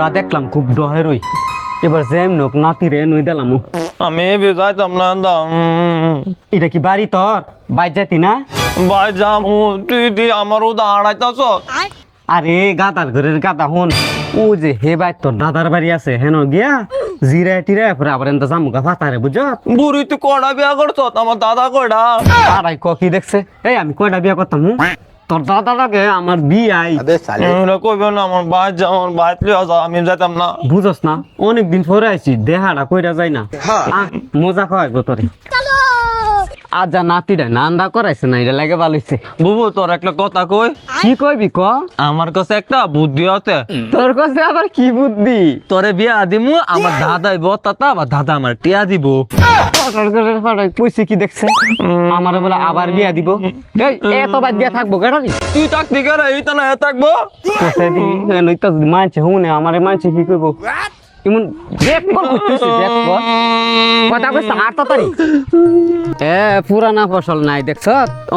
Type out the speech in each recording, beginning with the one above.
বুড়া দেখলাম খুব ডহের ওই এবার জ্যাম নোক নাতিরে নই দিলাম আমি যাইতাম না দাম এটা কি বাড়ি তোর বাইর যাতি না ভাই যাম তুই আমারও দাঁড়াইতাছ আরে গাদার ঘরের গাদা হন ও যে হে ভাই তোর দাদার বাড়ি আছে হেন গিয়া জিরা টিরা পরে আবার এনতা জামুকা ফাতারে বুঝ বুড়ি তুই কয়টা বিয়া করছ আমার দাদা কয়টা আরাই ক কি দেখছে এই আমি কয়টা বিয়া করতাম তোর দাদাটাকে আমার বিয়াই কইবে না আমার ভাই যা আমার ভাই লিয়া যা আমি যাইতাম না বুঝস না অনেকদিন পরে আইছি দেহাটা কইরা যায় না মজা খাওয়াইবো তোরে আজ যা নাতিটা নান্দা করাইছে না এটা লাগে ভালো হইছে বুবু তোর একটা কথা কই কি কইবি ক আমার কাছে একটা বুদ্ধি আছে তোর কাছে আবার কি বুদ্ধি তোরে বিয়া দিমু আমার দাদাই বতাতা আবার দাদা আমার টিয়া দিব পয়সা কি দেখছে আমার বলে আবার বিয়া দিব এই এত বাদ দিয়া থাকবো কেটারি তুই থাকতি কেন এইটা না থাকবো মানছে হুনে আমার মানছে কি করবো এমন দেখ কথা কইছে আর তাড়াতাড়ি পুরানা ফসল নাই দেখছ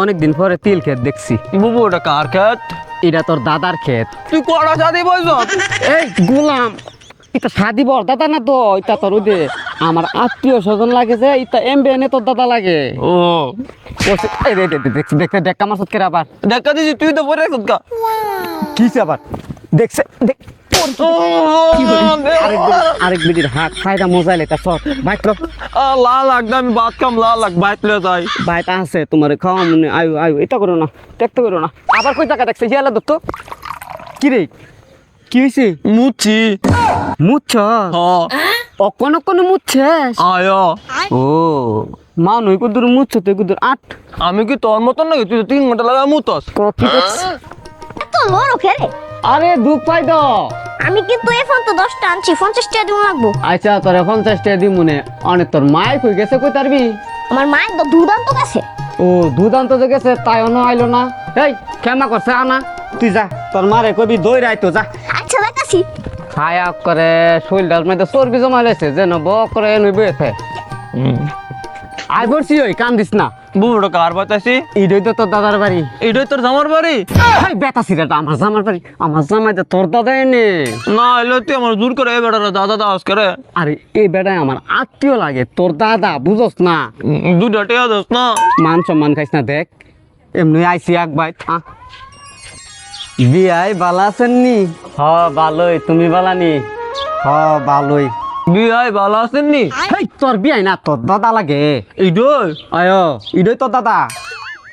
অনেকদিন পরে তিল ক্ষেত দেখছি বুবু ওটা কার ক্ষেত এটা তোর দাদার ক্ষেত তুই কড়া শাদি বইছ এই গোলাম এটা শাদি বর দাদা না তো এটা তোর ওদের আমার আত্মীয় স্বজন লাগে যে এটা এমবিএনে তোর দাদা লাগে ও দেখতে দেখা আমার সৎকের আবার দেখা দিছি তুই তো পরে কা কিছে আবার দেখছে দেখ আরেক বিদির হাত ফায়দা মজাইলে এটা সব বাইক লাল লাগবে আমি বাদ কাম লাল লাগ বাইতলে যাই বাইটা আছে তোমার খাওয়া মনে আয়ু আয়ু এটা করো না দেখতে করো না আবার কই টাকা দেখছে হিয়ালা দত্ত কি রে কি হয়েছে মুচি মুচ্ছ অকন অকন মুচ্ছে আয় ও মা নই কুদুর মুচ্ছ তুই কুদুর আট আমি কি তোর মতন নাকি তুই 3 ঘন্টা লাগা মুতস কি দেখছ তো লড়ো খেলে আরে দুঃখ পাই তো আমি কিন্তু এখন তো 10টা আনছি 50 টাকা দিব লাগবো আচ্ছা তোর 50 টাকা দি মনে অনেক তোর মাই কই গেছে কই তারবি আমার মায়ের তো দুধ আনতো গেছে ও দুধ আনতে তো গেছে তাই অন আইলো না এই কেমা করছে আনা তুই যা তোর মারে কবি দই রাইতো যা আচ্ছা দেখাছি খায়া করে শৈল ডাল মধ্যে চর্বি জমা লাইছে যেন ব করে নই বইছে আই বলছি ওই কান দিস না বুবুটা কার বাতাসি ইডই তো তোর দাদার বাড়ি এটাই তোর জামার বাড়ি এই বেটা সিরাটা আমার জামার বাড়ি আমার জামাইতে তোর দাদা এনে না এলো তুই আমার জোর করে বেটারা দাদা দাস করে আরে এই বেটাই আমার আত্মীয় লাগে তোর দাদা বুঝস না দুটা টিয়া দোস না মান সম্মান খাইস না দেখ এমনি আইসি এক বাইট বিয়াই ভালো আছেন নি হ ভালোই তুমি ভালানি হ ভালোই বিয়াই ভালো আছেন নি হেই তোর বিয়াই না তোর দাদা লাগে এইডই আয়ো ইডই তোর দাদা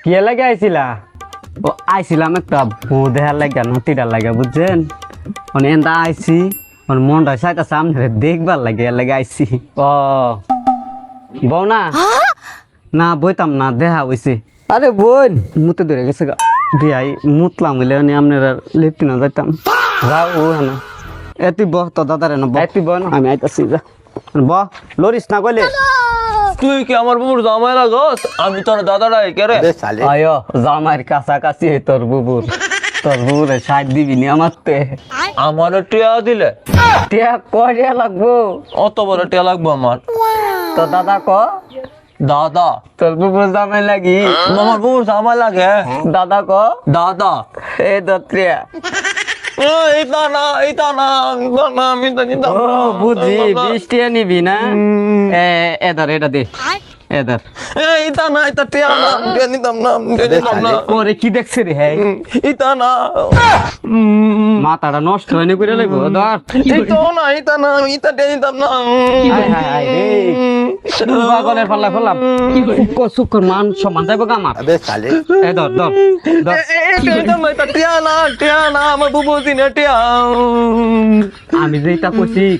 কি লাগে আইছিলা ও আইছিলাম একটা বউ দেখার লাগে নাতিটার লাগে বুঝছেন মানে এন্দা আইছি মানে মনটা সাইটা সামনে দেখবার লাগে এর লাগে আইছি ও বউ না না বইতাম না দেখা হইছে আরে বোন মুতে ধরে গেছে গা বিয়াই মুতলাম বলে আপনারা লেপটি না যাইতাম যাও ও না তুই বহ তো দাদারে না তুই বহ আমি আইতাছি যা বহ লরিস না কইলে তুই কি আমার বুবুর জামাই লাগস আমি তোর দাদারা কেরে আয়ো জামাইর কাছাকাছি তোর বুবুরে সাইড দিবি নি আমারতে আমার টিয়া দিলে টিয়া কয়টা লাগবো অত বড় টিয়া লাগবো আমার তোর দাদা ক দাদা তোর বুবুর জামাই লাগি আমার বুবুর জামাই লাগে দাদা ক দাদা এ দত্রিয়া এটা না আমি তো নিতাম ও বুঝি 20 টিয়া নিবি না এ ধর এটা দে এ ধর এটা না এটা টিয়া না নিতাম না ওরে কি দেখছে রে হ্যাঁ এটা না মাথাটা নষ্ট হয়নি করে লাগবো ধর এটা না আমি এটা নিতাম না হাই হাই হাই রে পাগলের পাল্লা ফেললাম শুক্র মান সমান যাইব গা আমার এ ধর ধর ধর টিয়া না আমার বুবু চিনে টিয়া আমি যেটা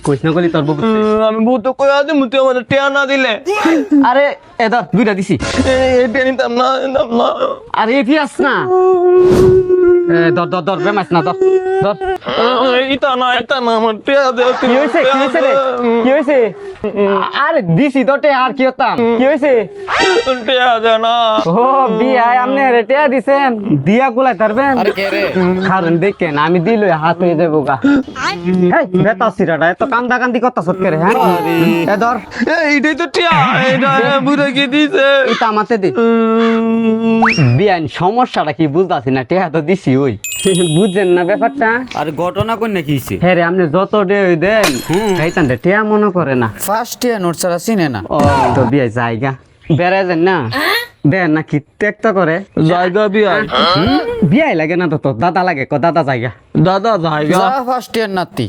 কইস না কইলি তোর বুবু আমি বউ তো কই আছি মুতে আমার টিয়া না দিলে আরে এ ধর দুইটা দিছি টিয়া নিতাম না আরে পিয়াস না ধর ধর ধর বেমাস না ধর ধর এটা না আমার টিয়া দে কি হইছে রে কি হইছে আরে দিছি তোটে আর কি হতাম কি হইছে টিয়া দে না ও বিয়াই আপনি রেটিয়া দিছেন দিয়া গুলাই ধরবেন কারণ দেখেন আমি দিলে হাত হয়ে যাবো গা এই বেটা সিরাটা এত কান্দা কান্দি করতাছ কে রে হ্যাঁ এ ধর এইটাই তো টিয়া এটা বুড়ে কি দিছে এটা আমাতে দে বিয়ান সমস্যাটা কি বুঝতাছি না টেহা তো দিছি ওই বুঝছেন না ব্যাপারটা আর ঘটনা কোন নাকি হইছে হ্যাঁ রে আপনি যত ডে ওই দেন খাইতান রে টেহা মনে করে না ফার্স্ট ইয়ার নোট ছাড়া চিনে না ও তো বিয়ে জায়গা বেড়ায় যান না দেন না কি ত্যাগটা করে জায়গা বিয়াই বিয়াই লাগে না তো তোর দাদা লাগে ক দাদা জায়গা দাদা জায়গা যা ফার্স্ট ইয়ার নাতি